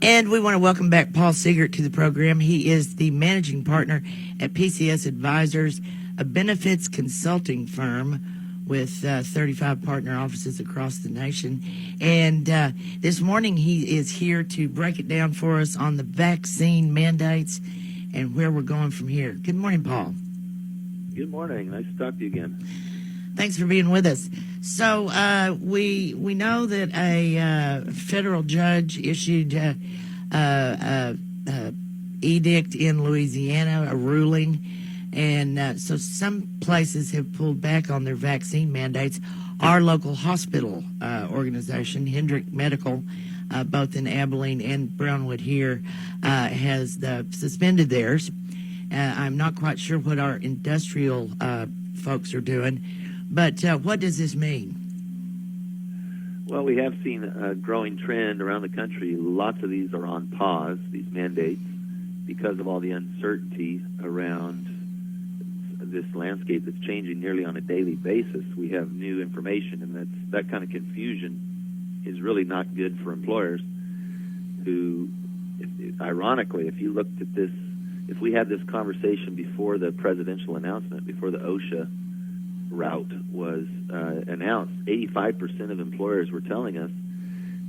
And we want to welcome back Paul Seegert to the program. He is the managing partner at PCS Advisers, a benefits consulting firm with 35 partner offices across the nation. And this morning he is here to break it down for us on the vaccine mandates and where we're going from here. Good morning, Paul. Good morning. Nice to talk to you again. Thanks for being with us. So we know that a federal judge issued edict in Louisiana, a ruling, and so some places have pulled back on their vaccine mandates. Our local hospital organization, Hendrick Medical, both in Abilene and Brownwood here, has suspended theirs. I'm not quite sure what our industrial folks are doing, but what does this mean? Well, we have seen a growing trend around the country. Lots of these are on pause, these mandates, because of all the uncertainty around this landscape that's changing nearly on a daily basis. We have new information, and that kind of confusion is really not good for employers who, ironically, if you looked at this, if we had this conversation before the presidential announcement, before the OSHA route was announced, 85% of employers were telling us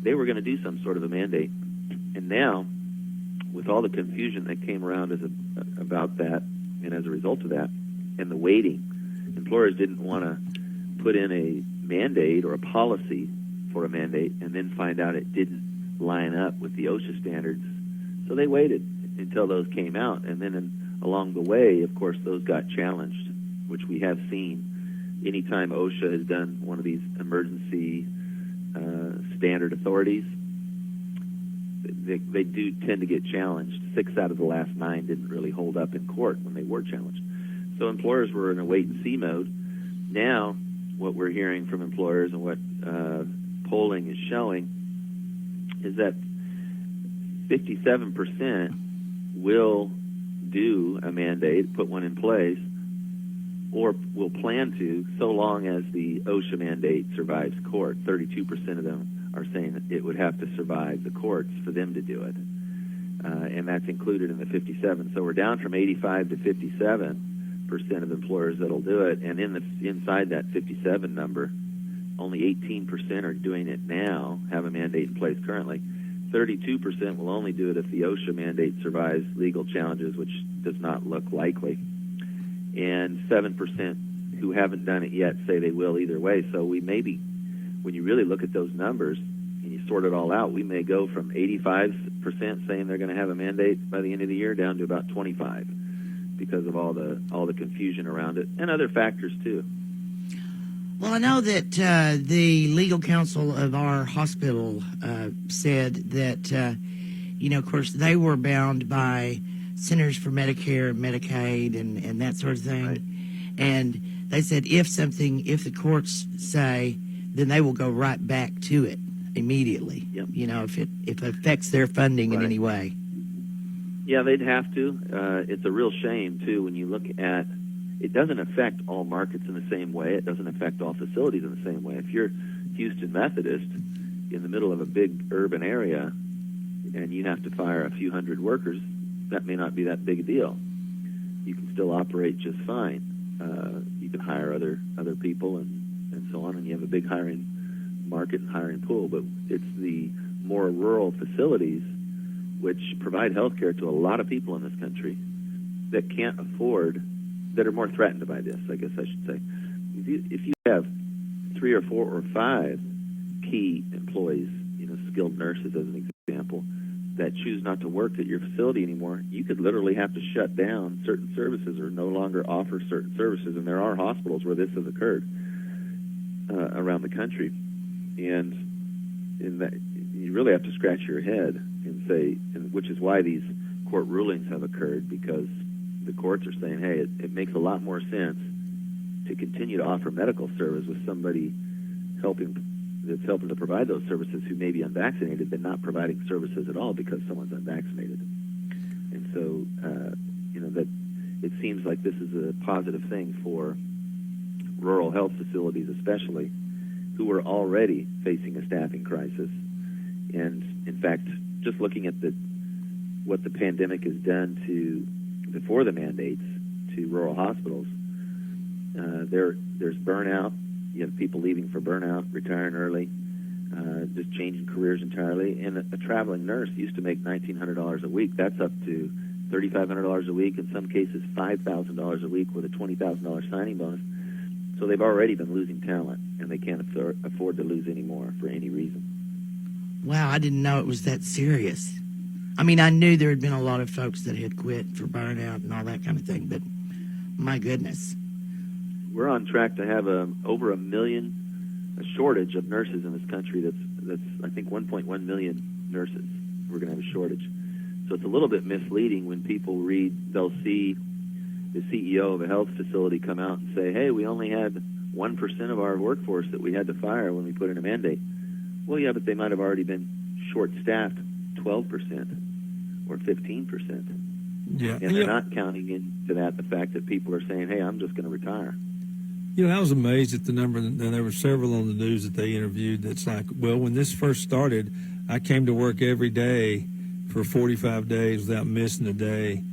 they were going to do some sort of a mandate. And now, with all the confusion that came around about that, and as a result of that, and the waiting, employers didn't want to put in a mandate or a policy for a mandate and then find out it didn't line up with the OSHA standards. So they waited until those came out, and then along the way, of course, those got challenged, which we have seen. Anytime OSHA has done one of these emergency standard authorities, they do tend to get challenged. 6 out of the last 9 didn't really hold up in court when they were challenged. So employers were in a wait-and-see mode. Now, what we're hearing from employers and what polling is showing is that 57% will do a mandate, put one in place, or will plan to, so long as the OSHA mandate survives court. 32% of them are saying that it would have to survive the courts for them to do it. And that's included in the 57. So we're down from 85 to 57% of employers that'll do it. And inside that 57 number, only 18% are doing it now, have a mandate in place currently. 32% will only do it if the OSHA mandate survives legal challenges, which does not look likely. And 7% who haven't done it yet say they will either way. So we may be, when you really look at those numbers and you sort it all out, we may go from 85% saying they're going to have a mandate by the end of the year down to about 25 because of all the confusion around it and other factors too. Well, I know that the legal counsel of our hospital said that, of course, they were bound by Centers for Medicare and Medicaid and that sort of thing. Right. And they said if the courts say, then they will go right back to it immediately, yep. If it affects their funding in any way. Yeah, they'd have to. It's a real shame, too, when you look at it doesn't affect all markets in the same way. It doesn't affect all facilities in the same way. If you're Houston Methodist in the middle of a big urban area and you have to fire a few hundred workers, that may not be that big a deal. You can still operate just fine. You can hire other people and so on, and you have a big hiring market and hiring pool. But it's the more rural facilities which provide health care to a lot of people in this country that can't afford, that are more threatened by this, I guess I should say. If you have 3 or 4 or 5 key employees, skilled nurses as an example, that choose not to work at your facility anymore, you could literally have to shut down certain services or no longer offer certain services. And there are hospitals where this has occurred around the country. And in that, you really have to scratch your head and say, which is why these court rulings have occurred, because the courts are saying, hey, it makes a lot more sense to continue to offer medical service with somebody that's helping to provide those services who may be unvaccinated than not providing services at all because someone's unvaccinated. And so, that it seems like this is a positive thing for rural health facilities especially, who are already facing a staffing crisis. And, in fact, just looking at what the pandemic has done to, before the mandates, to rural hospitals, there's burnout. You have people leaving for burnout, retiring early, just changing careers entirely. And a traveling nurse used to make $1,900 a week. That's up to $3,500 a week, in some cases $5,000 a week with a $20,000 signing bonus. So they've already been losing talent, and they can't afford to lose any more for any reason. Wow, I didn't know it was that serious. I mean, I knew there had been a lot of folks that had quit for burnout and all that kind of thing, but my goodness. We're on track to have over a shortage of nurses in this country. That's I think 1.1 million nurses. We're going to have a shortage. So it's a little bit misleading when people read, they'll see the CEO of a health facility come out and say, hey, we only had 1% of our workforce that we had to fire when we put in a mandate. Well, yeah, but they might have already been short-staffed 12% or 15%. Yeah. And they're not counting into that the fact that people are saying, hey, I'm just going to retire. You know, I was amazed at the number, and there were several on the news that they interviewed that's like, well, when this first started, I came to work every day for 45 days without missing a day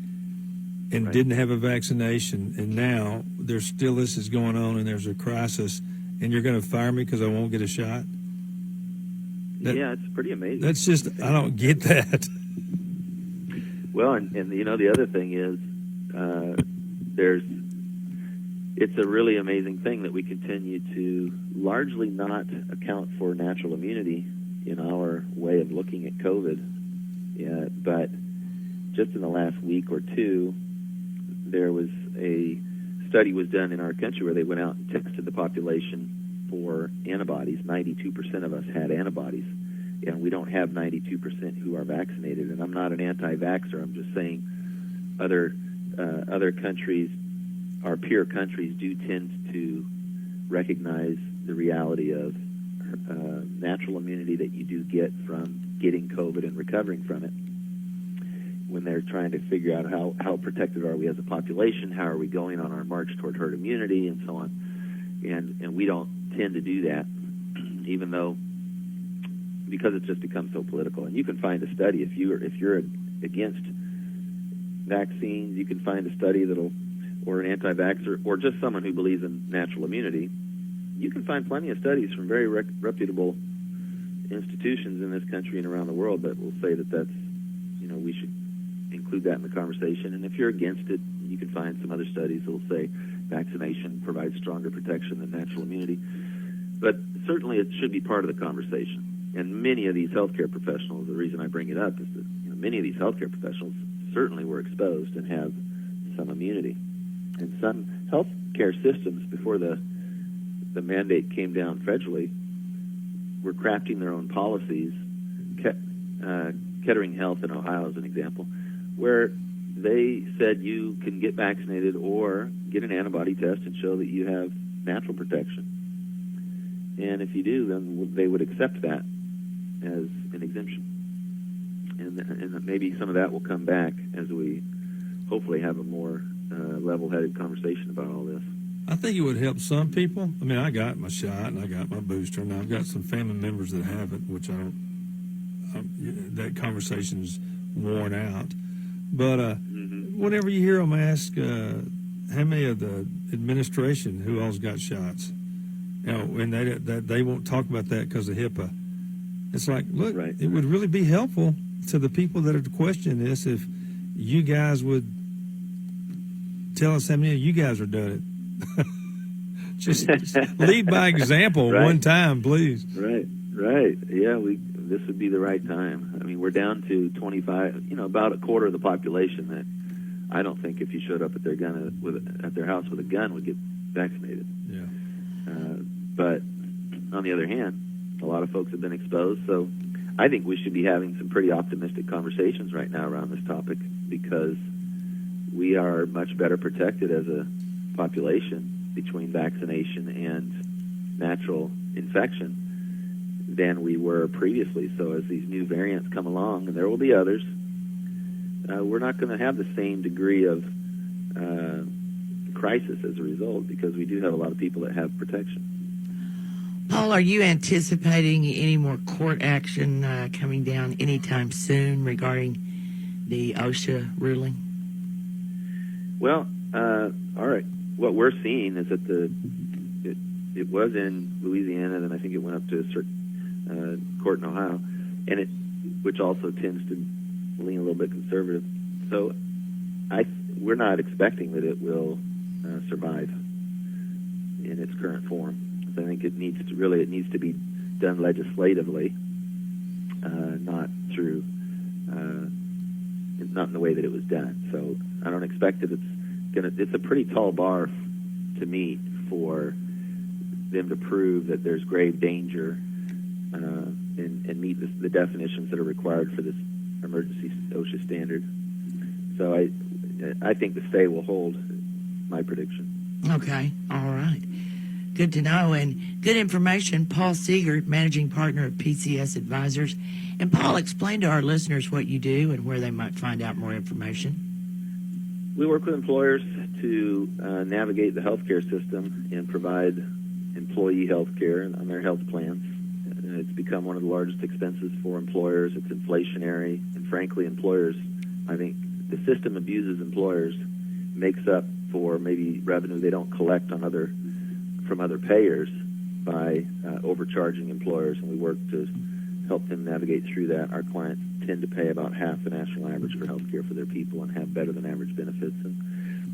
and Right. didn't have a vaccination, and now there's still this is going on and there's a crisis, and you're going to fire me because I won't get a shot? Yeah, it's pretty amazing. That's just, I don't get that. Well, and you know, the other thing is, it's a really amazing thing that we continue to largely not account for natural immunity in our way of looking at COVID. Yeah, but just in the last week or two, there was a study was done in our country where they went out and tested the population for antibodies. 92% of us had antibodies, and we don't have 92% who are vaccinated. And I'm not an anti-vaxxer. I'm just saying other countries, our peer countries, do tend to recognize the reality of natural immunity that you do get from getting COVID and recovering from it, when they're trying to figure out how protected are we as a population, how are we going on our march toward herd immunity, and so on. And we don't tend to do that, even though, because it's just become so political. And you can find a study, if you're against vaccines, you can find a study or an anti-vaxxer, or just someone who believes in natural immunity. You can find plenty of studies from very reputable institutions in this country and around the world that will say that that's, we should include that in the conversation. And if you're against it, you can find some other studies that will say vaccination provides stronger protection than natural immunity. But certainly it should be part of the conversation. And many of these healthcare professionals, the reason I bring it up is that many of these healthcare professionals certainly were exposed and have some immunity. And some healthcare systems, before the mandate came down federally, were crafting their own policies. Kettering Health in Ohio is an example, where they said you can get vaccinated or get an antibody test and show that you have natural protection. And if you do, then they would accept that as an exemption. And maybe some of that will come back as we hopefully have a more level-headed conversation about all this. I think it would help some people. I mean, I got my shot and I got my booster, and I've got some family members that haven't, which that conversation's worn out. But whenever you hear them ask how many of the administration who all's got shots, and they won't talk about that because of HIPAA. It's like, look, right. It would really be helpful to the people that are questioning this if you guys would tell us how many of you guys are doing it. Just lead by example right. one time, please. Right. Yeah, this would be the right time. I mean, we're down to 25, about a quarter of the population that I don't think if you showed up at their house with a gun would get vaccinated. Yeah. But on the other hand, a lot of folks have been exposed, so I think we should be having some pretty optimistic conversations right now around this topic, because we are much better protected as a population between vaccination and natural infection than we were previously. So as these new variants come along, and there will be others, we're not going to have the same degree of crisis as a result, because we do have a lot of people that have protection. Paul, are you anticipating any more court action coming down anytime soon regarding the OSHA ruling? Well, all right. What we're seeing is that it was in Louisiana, and I think it went up to a court in Ohio, and which also tends to lean a little bit conservative. So we're not expecting that it will survive in its current form. So I think it needs to be done legislatively, not through not in the way that it was done. So I don't expect that it's a pretty tall bar to meet for them to prove that there's grave danger and meet the definitions that are required for this emergency OSHA standard. So I think the stay will hold, my prediction. Okay, all right. Good to know, and good information. Paul Seegert, managing partner of PCS Advisers. And Paul, explain to our listeners what you do and where they might find out more information. We work with employers to navigate the healthcare system and provide employee health care on their health plans. And it's become one of the largest expenses for employers. It's inflationary, and frankly, employers, I think the system abuses employers, makes up for maybe revenue they don't collect on from other payers by overcharging employers, and we work to help them navigate through that. Our clients tend to pay about half the national average for health care for their people and have better than average benefits. And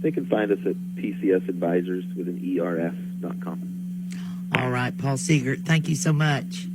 they can find us at PCS Advisers with an ERS.com. All right, Paul Seegert, thank you so much.